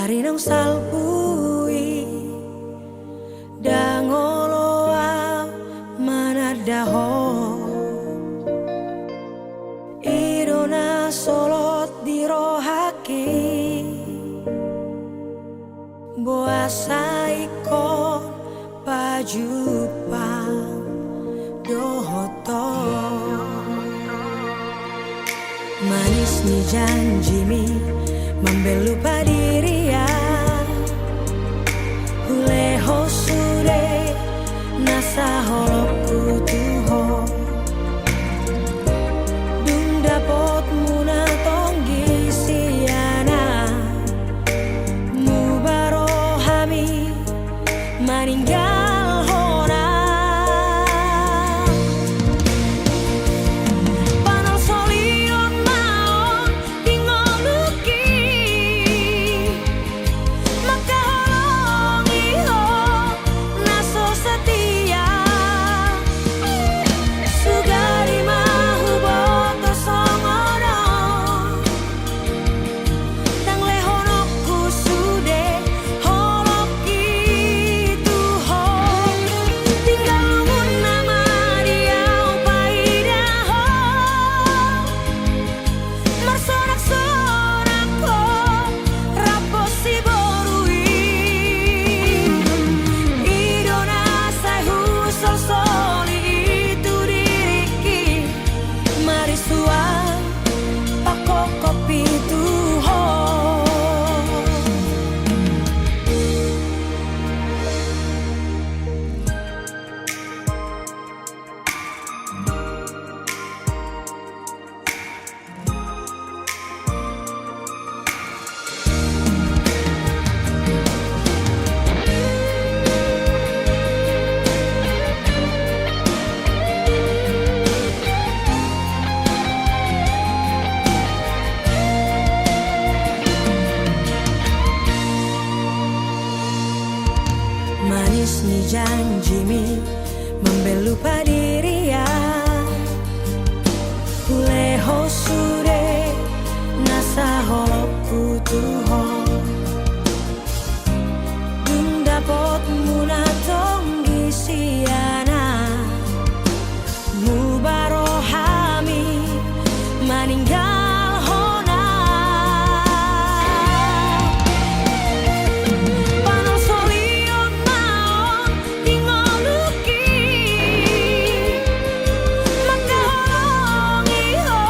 Marinang salpui dangoloa manadaho irona solot dirohaki boasa ikon pajupang dohoto manis ni janjimi membelu padiria huleho sude nasa holoku tuho dung dapot muna tonggi siana mubarohami maninggal hona panal solion maon tingoluki maka holongi ho naso setia sugari mahu boto songono tang lehonoku sude holoki tuho tinggal lumun nama dia upaida ho marsorak-sorak ho raposi borui idona sai husol soli itu diriki marisuan pako kopi tuho manis ni janjimi membelu padiria huleho sude nasa holoku tuho dung dapot muna tonggi siana mubarohami maninggal hona panal solion maon tingoluki maka holongi ho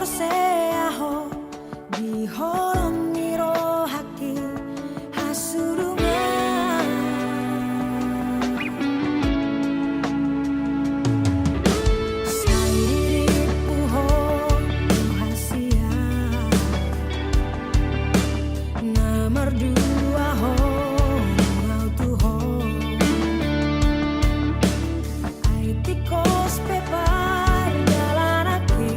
forse aho di horon niro haki hasurungan Sairi puho rahasia Nomor dua ho ngau tuho Aitikos pepar jalan aki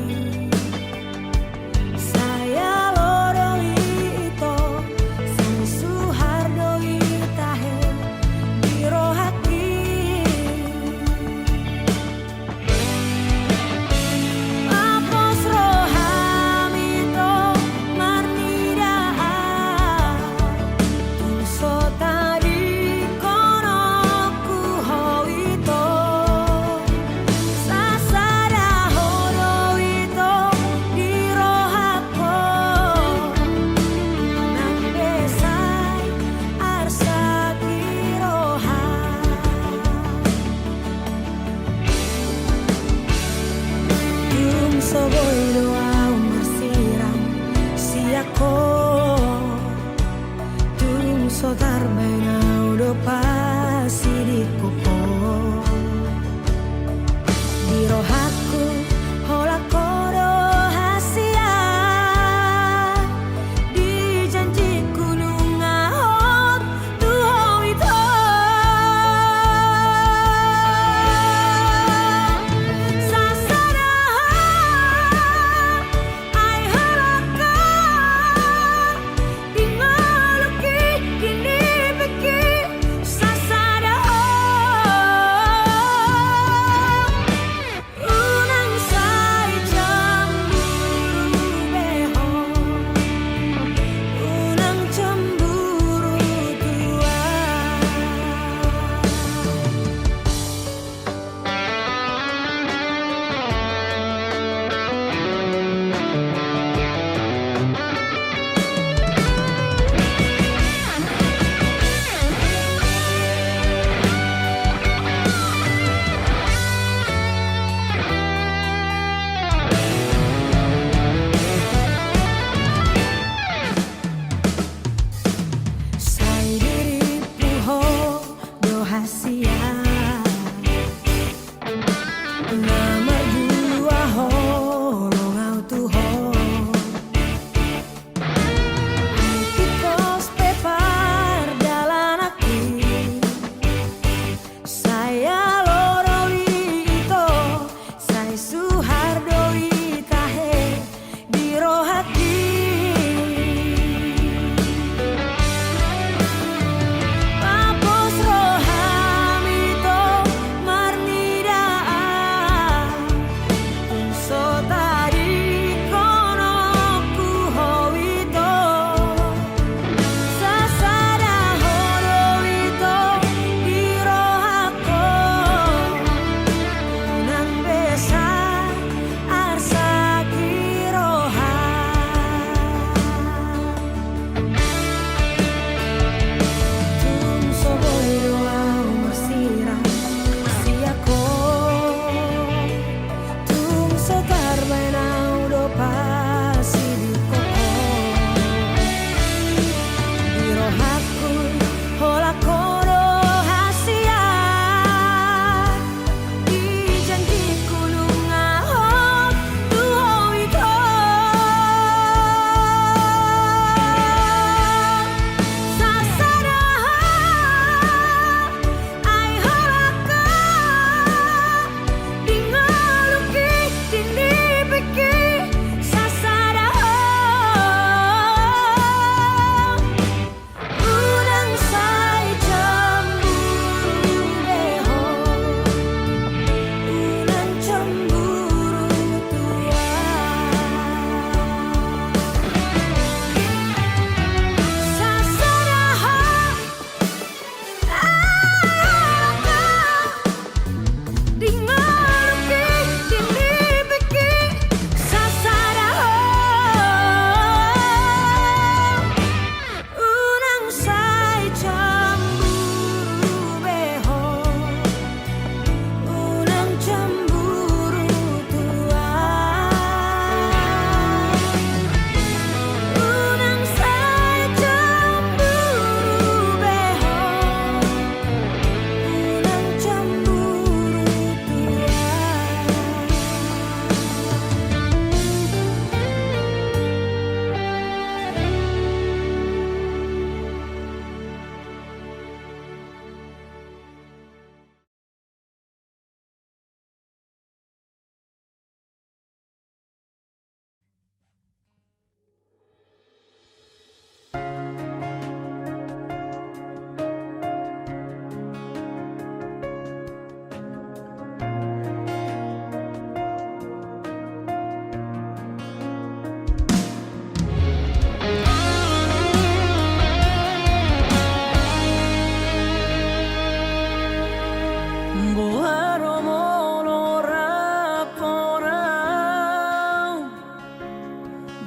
Saya loroi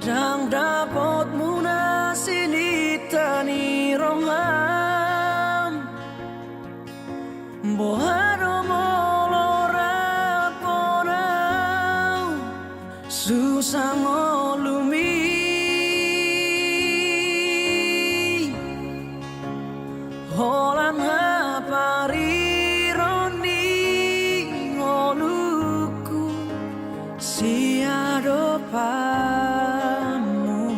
Dang dapat munasini tani roham Boharo molorat ponau Susah ngolumi Holan haparironi ngoluku siado pamu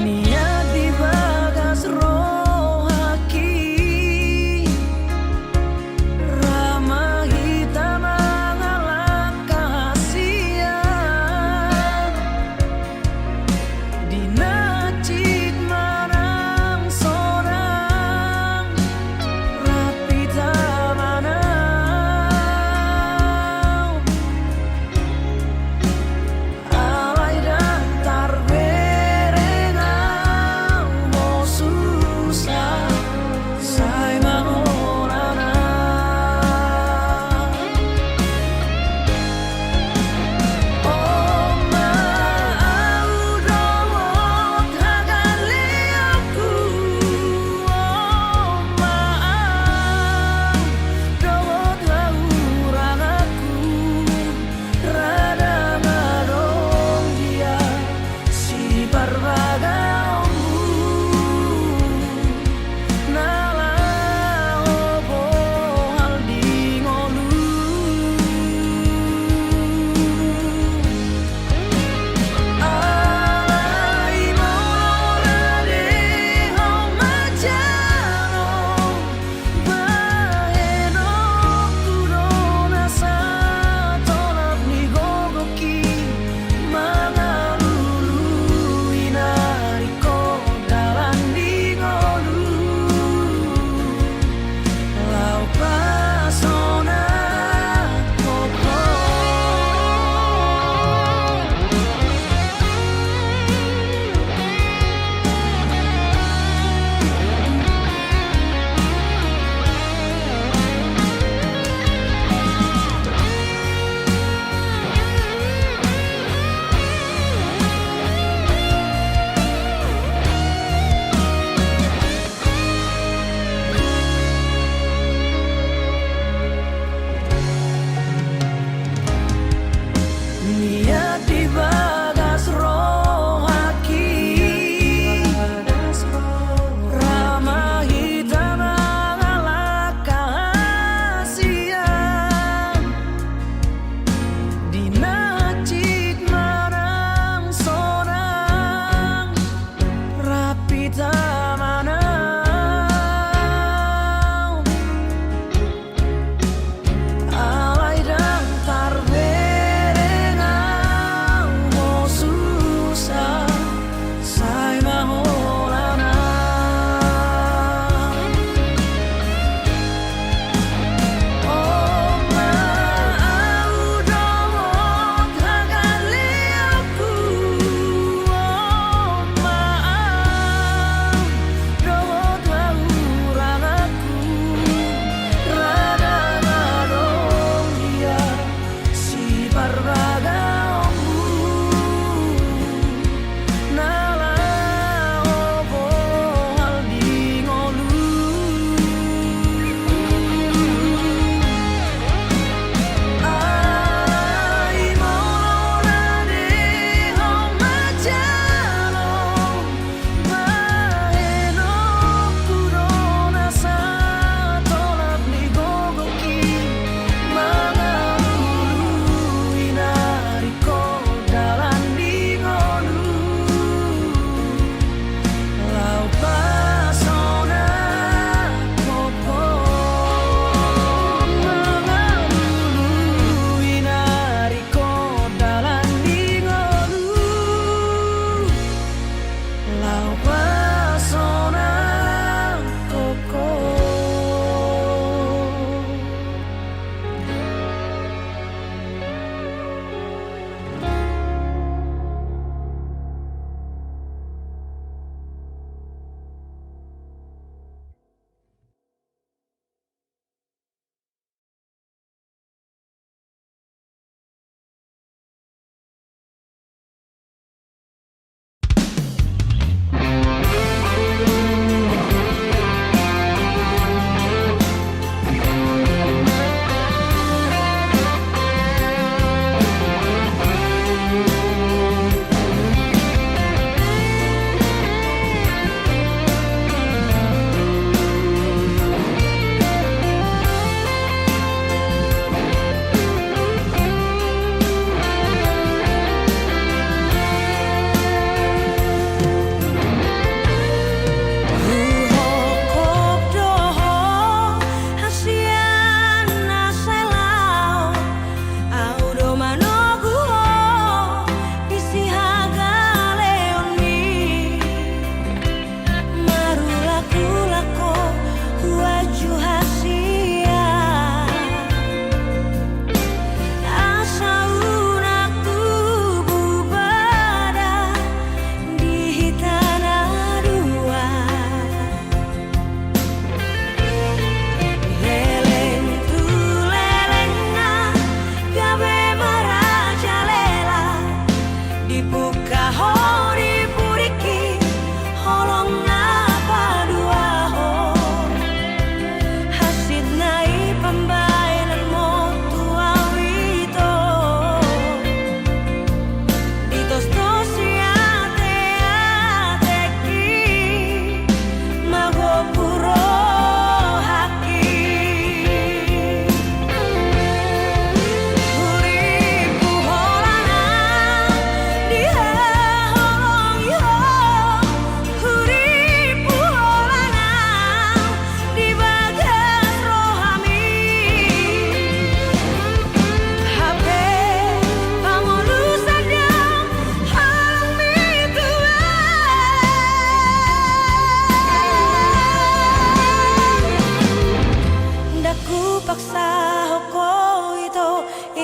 Niat di bagas rohaki Ramah hitam mengalah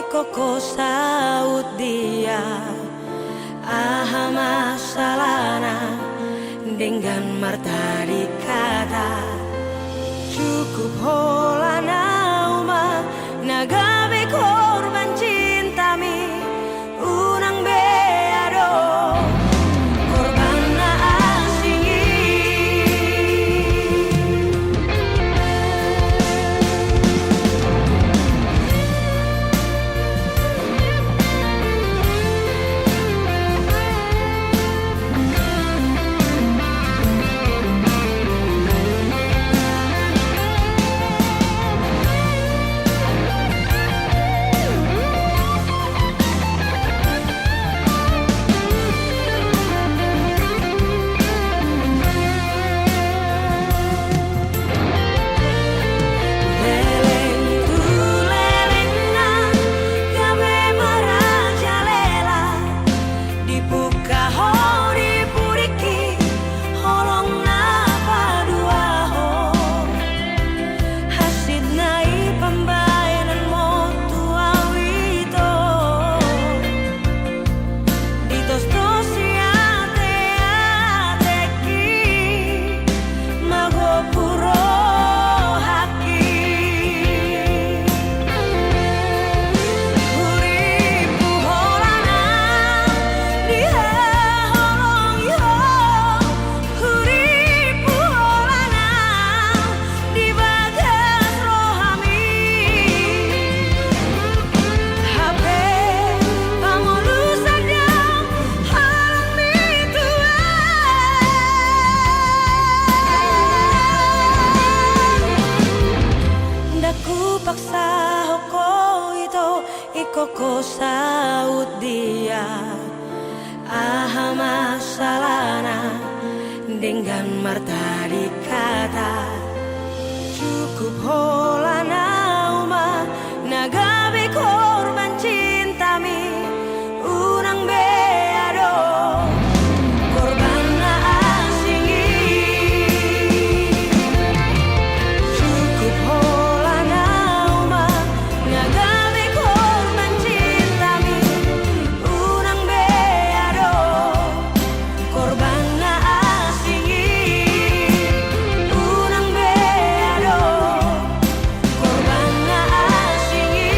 ikoko saut dia aha masalahna dengan marta dikata cukup holana uma nagabe korban cintami unang beado korban na asingi paksa hoko itu ikoko saut dia aha masalahna dengan marta dikata cukup holana uma nagabe korban cintami unang beado korban na asingi cukup holana uma nagabe korban cintami unang beado korban na asingi unang beado korban na asingi.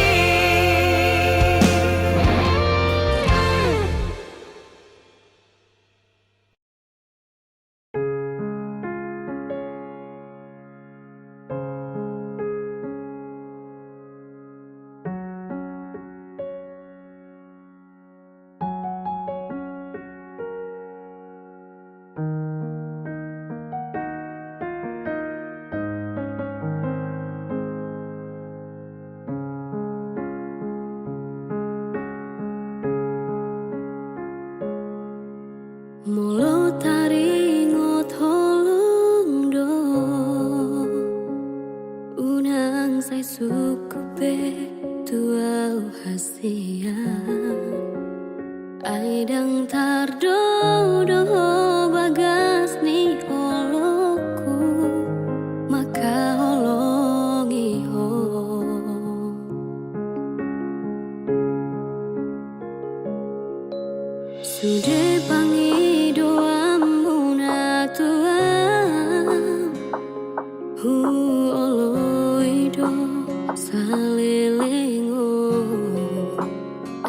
Mulut taringot holong do unang say sukupe tuau hasia aidang tardo do bagas ni oloku maka holongi ho sude pangi doamu na tuam hu oloido salelengo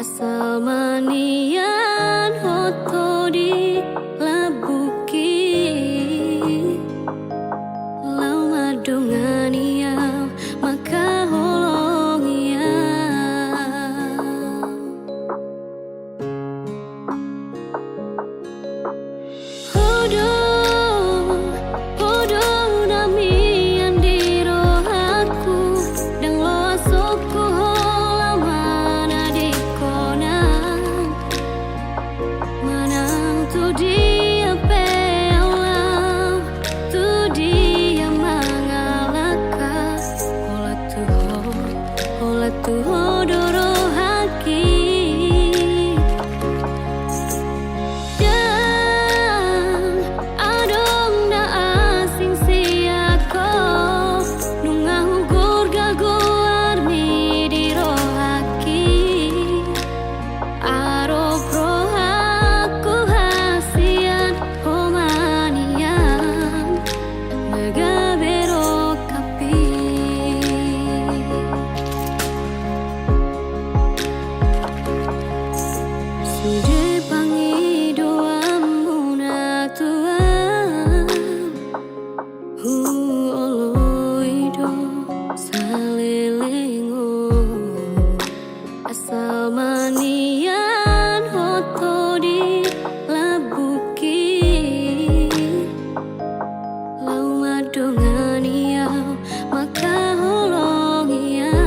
asal manian hoto di labuki lau madongania maka holongia Lamanian hoto di labuki lau madongania maka holongia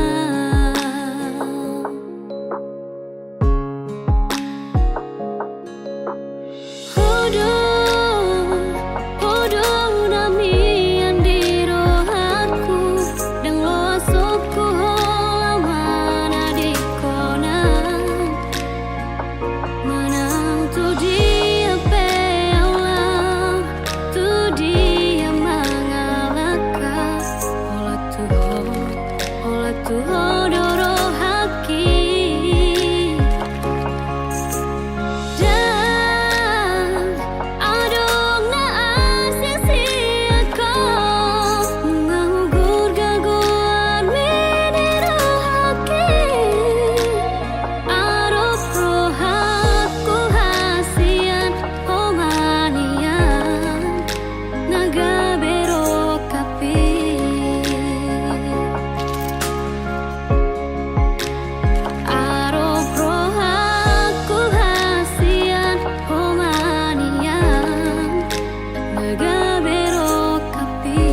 hodo hodo nami andiro aku dang lo asokku holamana di kona manang tu dia pe Allah tu dia mangalaka ola tu hodoro haki dan adong na asisi ako mengahugur gaguan miniro haki arop rohaku hasian homanian naga bero kapi arop rohaku hasian homanian naga bero kapi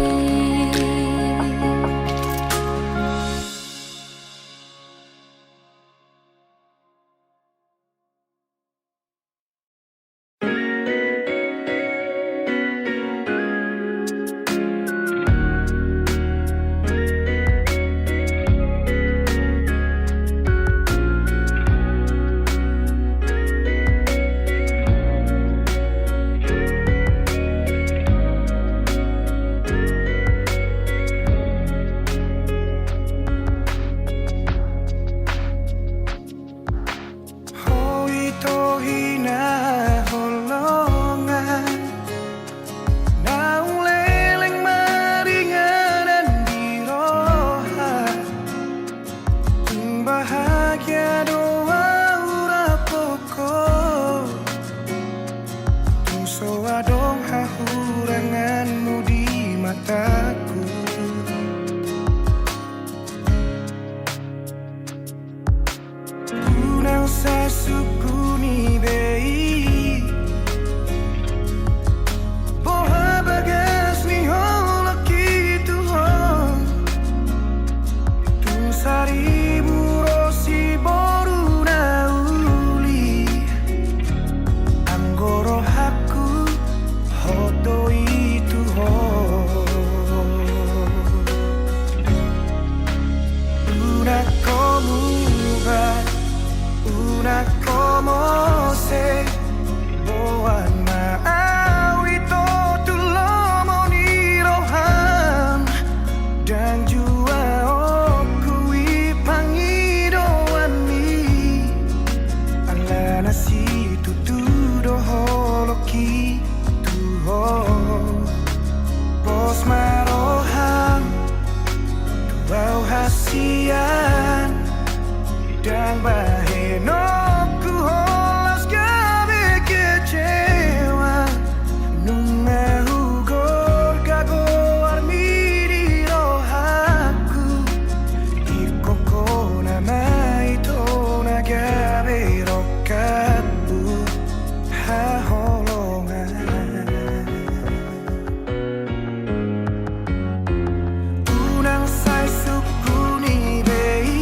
Hoi tohina holongan naung leleng maringanan di roha bahagia doa ura pokok so adong hahuranganmu di mataku Unang sa sukuni bei Boha bagas ni holoki tuhon Tung saribu rosi boru nauli Anggoro haku hoto itu Una como se boan maawi to tulomo ni roham dan jua okui pangidoan ni ala nasi tutudo holoki tuho bos maroham tuau hasian dan bahenoku holas gabe kecewa nunga hugor gago armiri rohaku ikoko nama itu gabe rokabu haholongan unang sai sukuni bei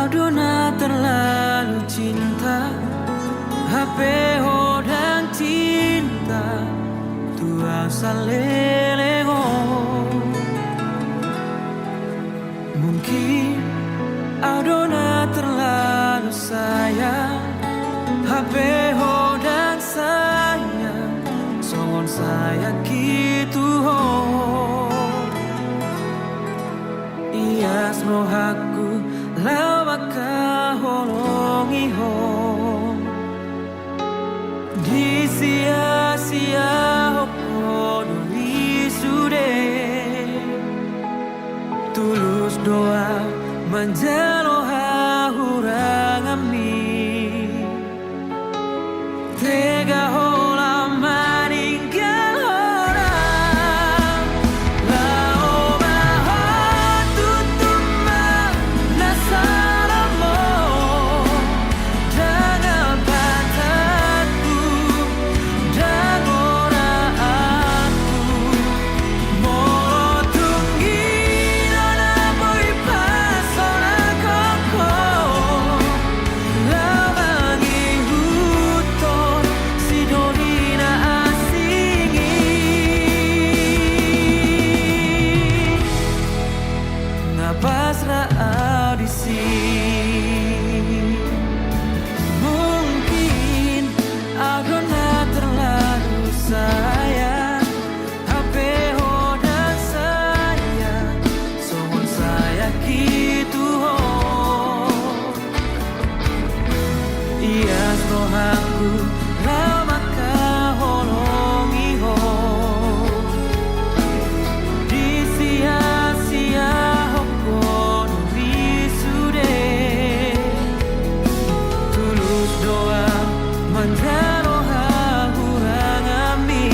Adona terlalu cinta, HP hodang cinta, tua salelego. Mungkin Adona terlalu sayang, HP hodang sayang, songon saya gitu ho. Ias rohaku lawaka holongi ho. Di sia-sia hoko duri sude, tulus doa menjalo hahurang ami. Tega hola maninggal orang, lao bahon tutuma nasaramo. Jangan pataku dan ora aku, morotungi nona boy pasona koko. Lawangi huton sidorina asingi, napasra audisi. Mungkin Adona terlalu sayang, HP hodang sayang, songon saya gitu ho. Ias rohaku lamaka holongi ho. Di sia-sia hoko nuri sude, tulus doa menjaro hahurang ami.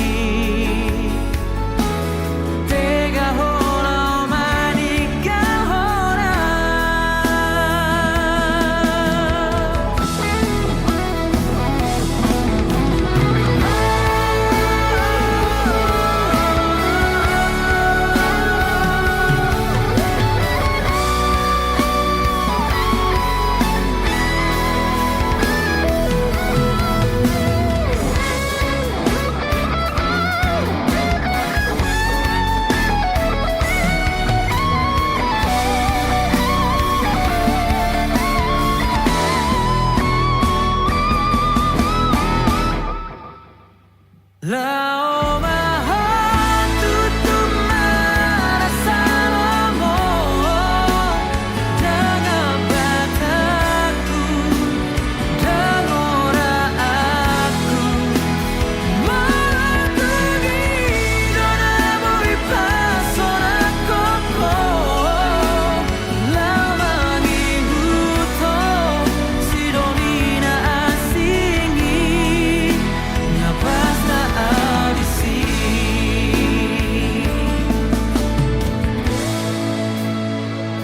Tega hola maninggal orang. Lao mahon tutuma nasaramo. Jangan pataku dan ora aku, morotungi nona boy pasona koko. Lawangi huton sidorina asingi, napasna audisi.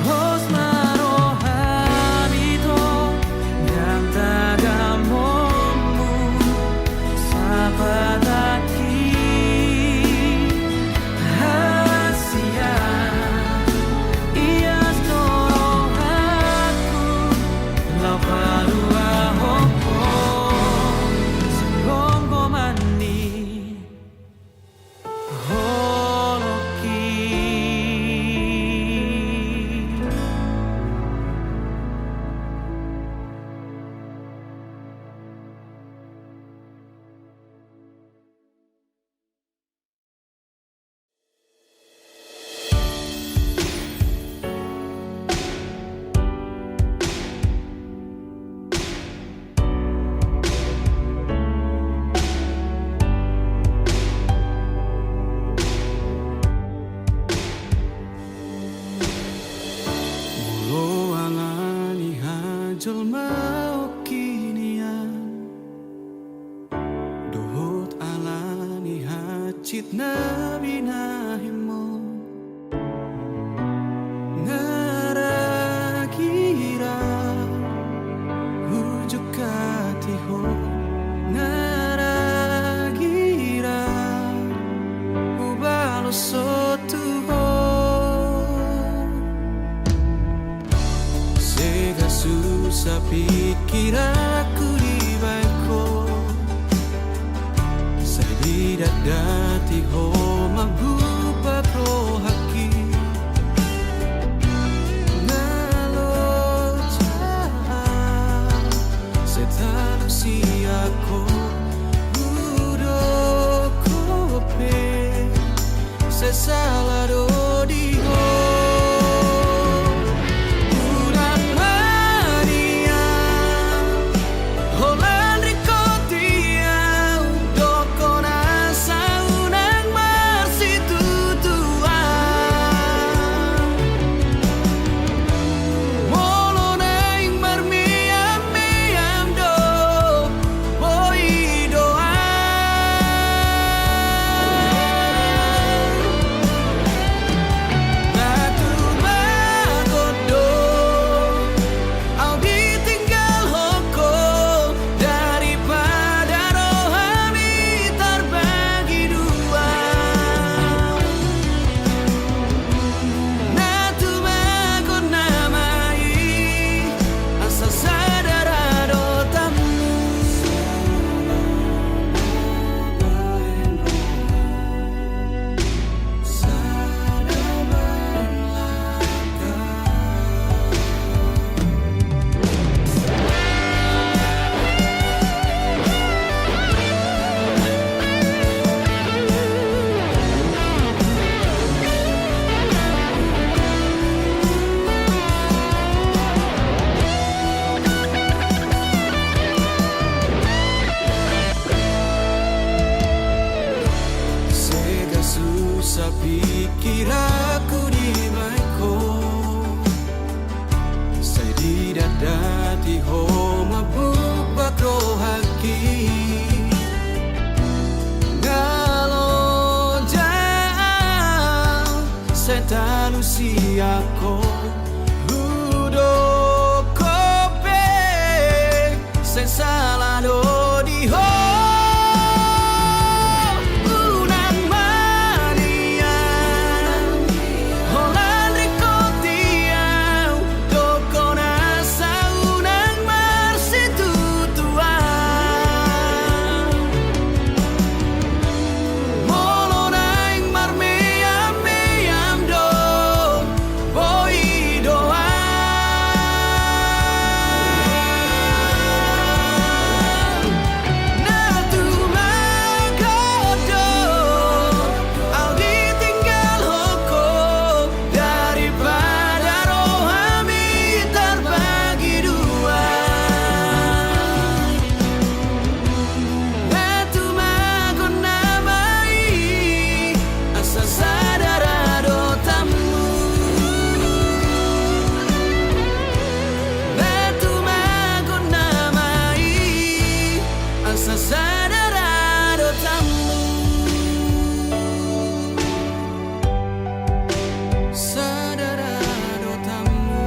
Hosmaro habito yang tagamomu sapataki hasia. Ias torohaku lau palua hoko senggongo mani holoki. Mulo alani hajolma okinian, dohot alani hacit nabinahimo. Ngaragira ujuk katiho, ngaragira ubalo sotuho. Sega su Sedidat dati ho magbupat ro haki Ngalo jahat Setalo siako Udo kope Sesalado diho Udah Maria Holan rikotia Dokona saunang marsitutuan Molo naing marmiam-miam do Boi doan Datu bagodo Au ditinggal hoko Daripada rohani terbagi dua Natu bagon namai Asa sadara dotamu Sega susah pikir aku di maiko Sedidat dati ho mabuk rohaki Ngalo jauh Setalu siako Udo kope Sesalado diho Unang Maria Holan rikotia Dokona saunang marsitutuan Molo naing marmiam-miam do Boi doan Natu magodo Au ditinggal hoko Daripada rohami terbagi dua Natu magon namai Asa sadara dotamu Natu magon namai Asa sadara dotamu Sadara dotamu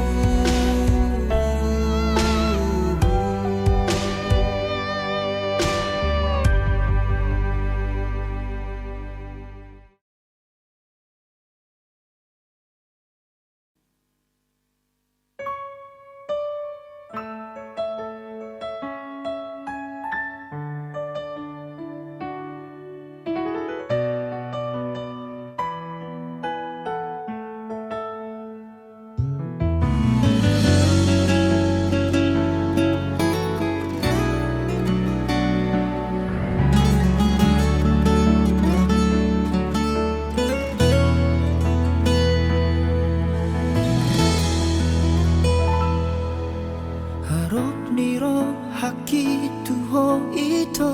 Harap niro haki tuho ito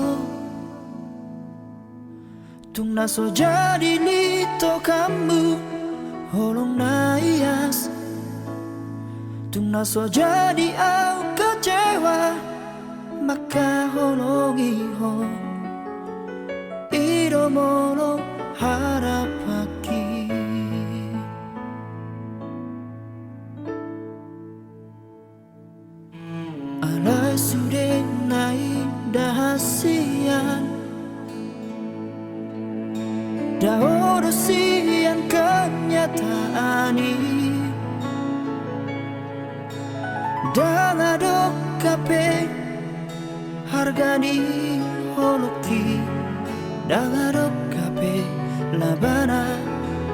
Tung naso jadi lito kamu Holong na ias Tung naso jadi au kecewa Maka holong iho Iro molo harap haki Alay sudah naik dahasian Daorosian kenyataan ini Dangado kape harga di holoki Dangarok kape labana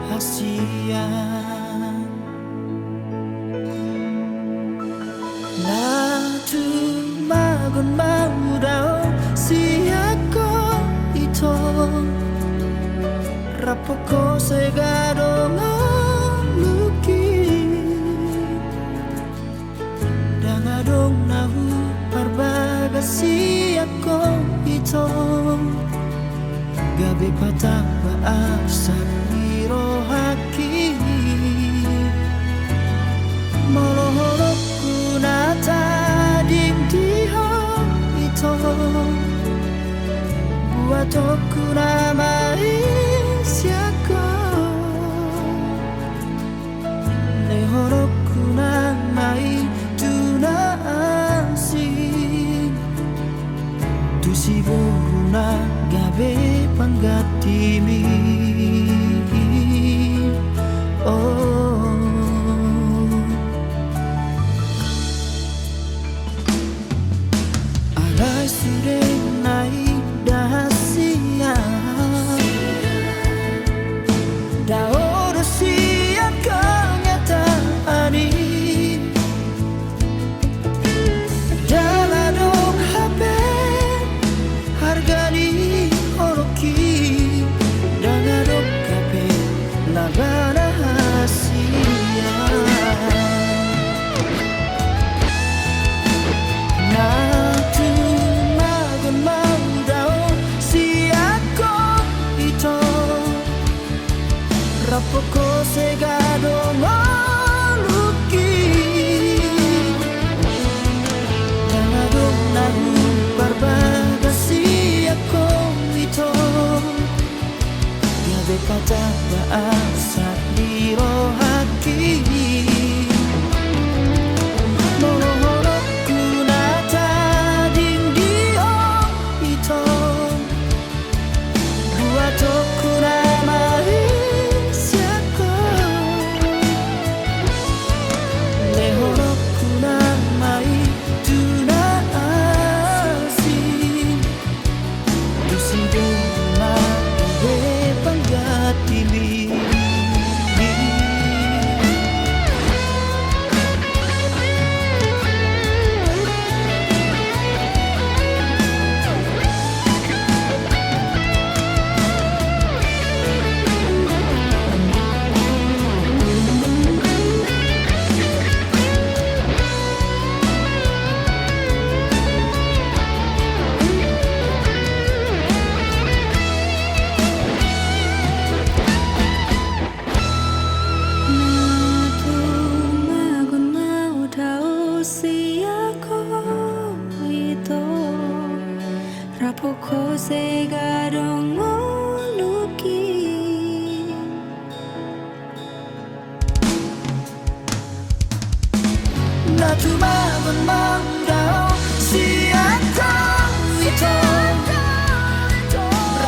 hasian Na tu magon maudao siako ito Rapoko segado ngaluki Dangadong nahu parbaga siako ito Gabi patah baasa miro haki Molohorok kunata ding diho ito Buatok kunamai siako Lehorok kunamai tunaasin Tusibuna gabe panggatimi Oh Alay sude nai dahasia Daoro siya kenyataan Daladong hape hargani oroki Daladong kape labana hasia Na tu magon maudao siako ito Rapoko segado maluki Dangadong nahu barbaga siako ito Gabe kata baasa diro haki Molohorok kunata ding dio ito Buatok kunamai siako Lehorok kunamai tunaasin Dusiduna gabe panggatili Rapoko segadong ngoluki Na tumagon maudao siako ito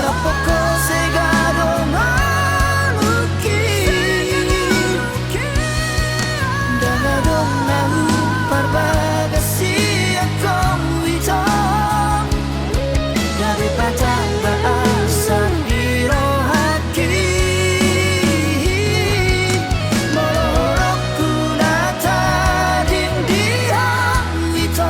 Rapoko segado maluki Dangadong nahu parbaga siako ito Gabi patah baasa diro haki Molohorok kunata ding dia ito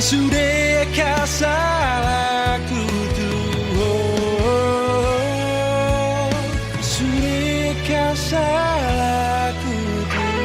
Sudahkah salahku tuh? Sudahkah salahku tuh?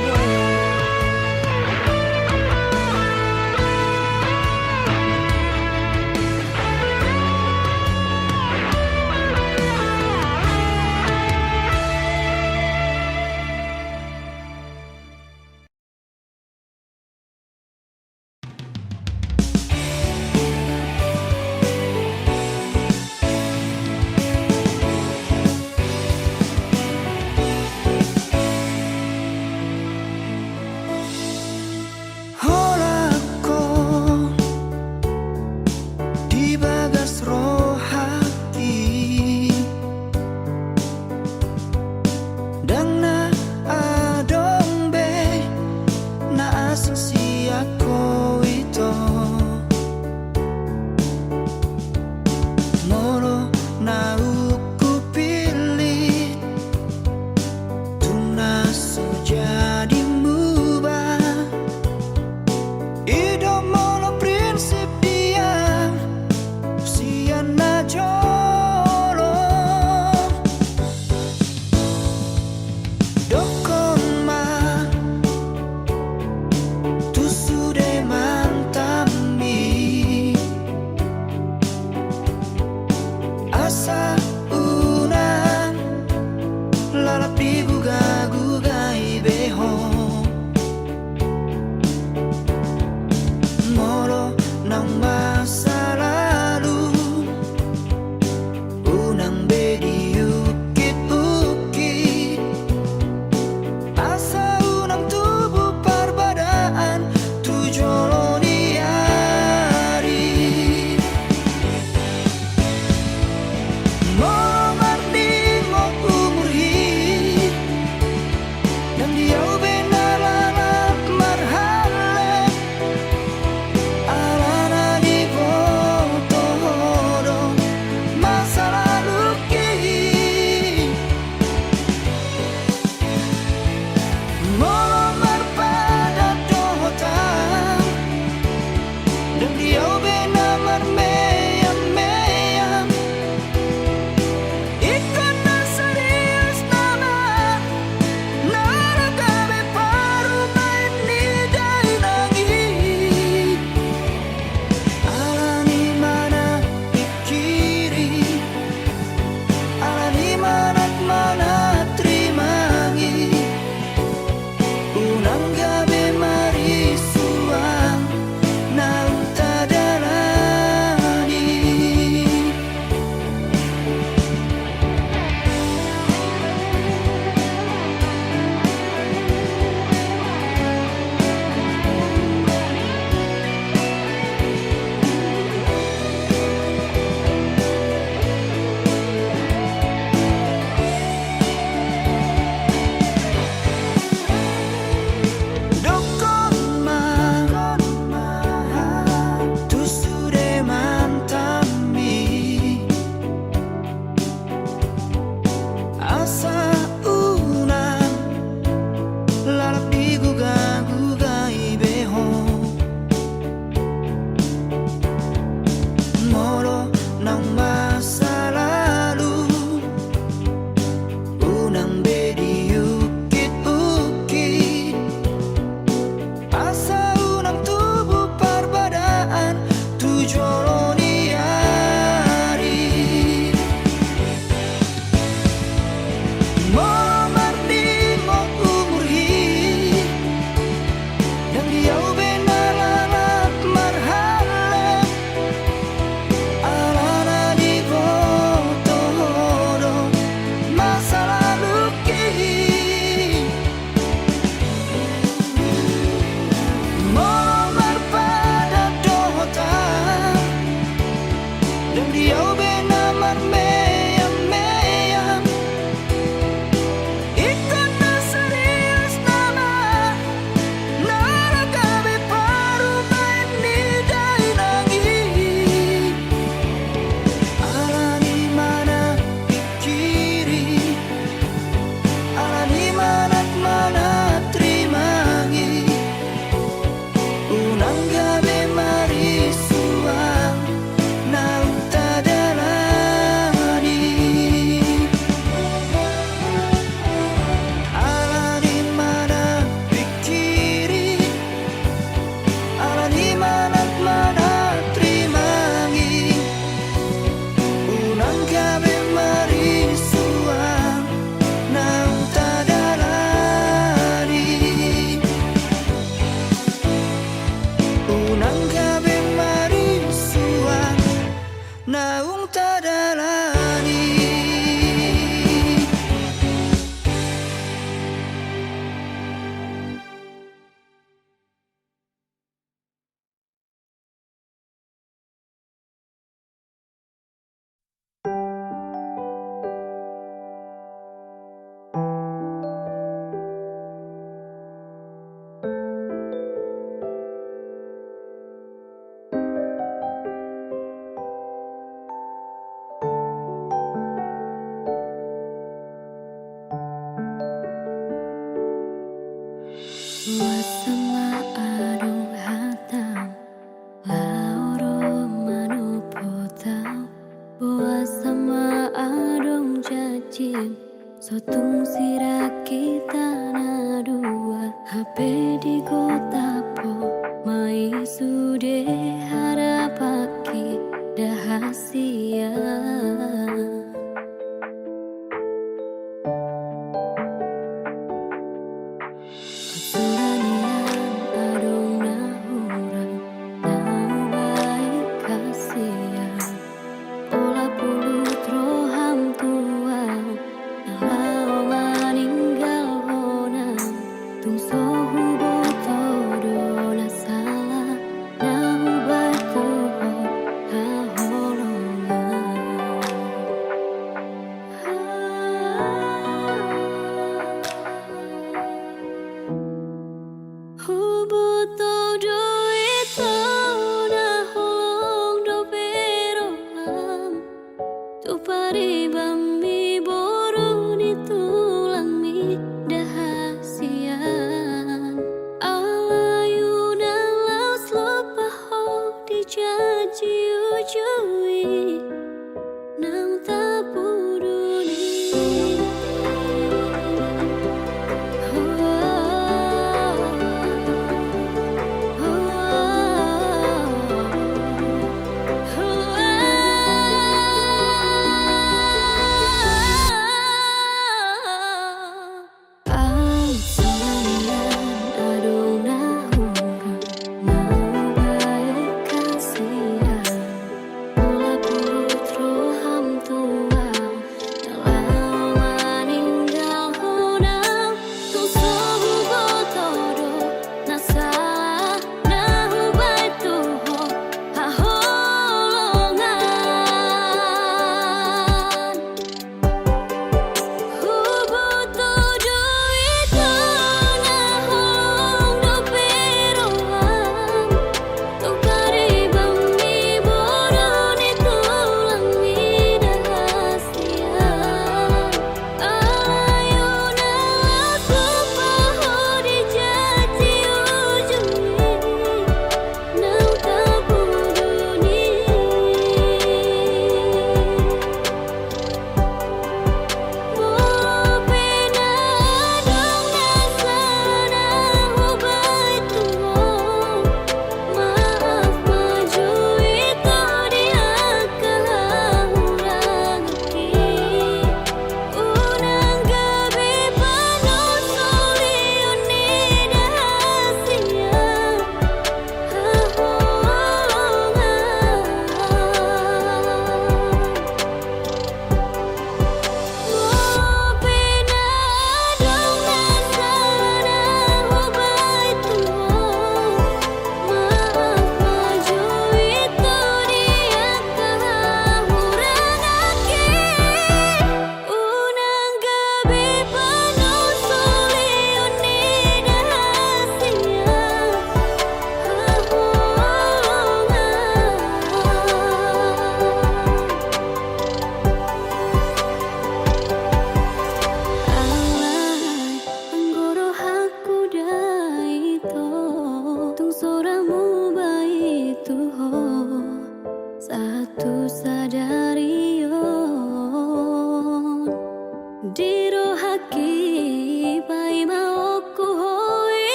jin sotung sira kita na dua HP di kota po mai sude harapaki dahasia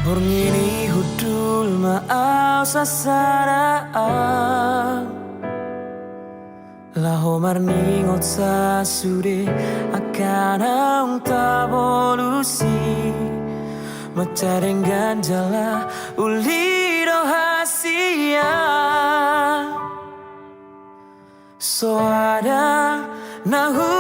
Borngini hudul maaf sasaraan Laho marni ngot sasude akan ang tabolusi Macareng ganjala ulido hasia So ada nahu